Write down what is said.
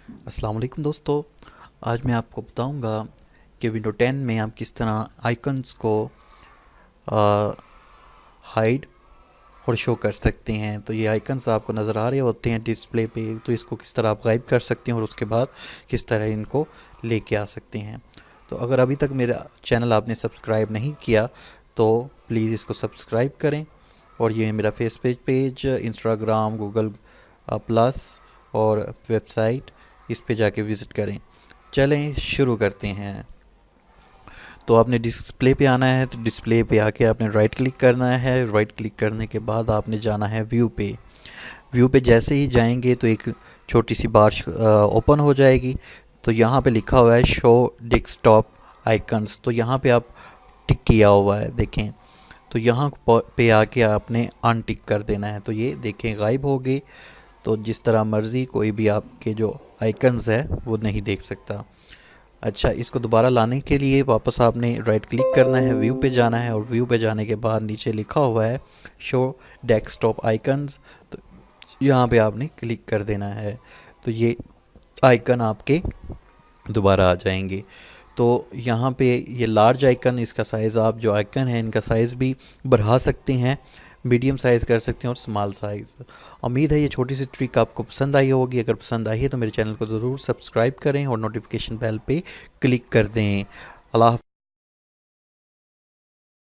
अस्सलाम वालेकुम दोस्तों। आज मैं आपको बताऊंगा कि विंडो 10 में आप किस तरह आइकन्स को हाइड और शो कर सकते हैं। तो ये आइकन्स आपको नज़र आ रहे होते हैं डिस्प्ले पे, तो इसको किस तरह आप गायब कर सकते हैं और उसके बाद किस तरह इनको लेके आ सकते हैं। तो अगर अभी तक मेरा चैनल आपने सब्सक्राइब नहीं किया तो प्लीज़ इसको सब्सक्राइब करें। और ये मेरा पेज, इंस्टाग्राम, गूगल प्लस और वेबसाइट, इस पे जाके विज़िट करें। चलें शुरू करते हैं। तो आपने डिस्प्ले पे आना है, तो डिस्प्ले पे आके आपने राइट क्लिक करना है। राइट क्लिक करने के बाद आपने जाना है व्यू पे। व्यू पे जैसे ही जाएंगे तो एक छोटी सी बार ओपन हो जाएगी। तो यहाँ पे लिखा हुआ है शो डेस्कटॉप आइकन्स, तो यहाँ पे आप टिक किया हुआ है देखें। तो यहाँ पे आके आपने अनटिक कर देना है। तो ये देखें गायब हो गई। तो जिस तरह मर्ज़ी कोई भी आपके जो आइकन्स है वो नहीं देख सकता। अच्छा, इसको दोबारा लाने के लिए वापस आपने राइट क्लिक करना है, व्यू पे जाना है और व्यू पे जाने के बाद नीचे लिखा हुआ है शो डेस्कटॉप आइकन्स, तो यहाँ पे आपने क्लिक कर देना है। तो ये आइकन आपके दोबारा आ जाएंगे। तो यहाँ पे ये लार्ज आइकन, इसका साइज़ आप जो आइकन है इनका साइज़ भी बढ़ा सकते हैं, मीडियम साइज़ कर सकते हैं और स्मॉल साइज़। उम्मीद है ये छोटी सी ट्रिक आपको पसंद आई होगी। अगर पसंद आई है तो मेरे चैनल को ज़रूर सब्सक्राइब करें और नोटिफिकेशन बेल पे क्लिक कर दें। अल्लाह।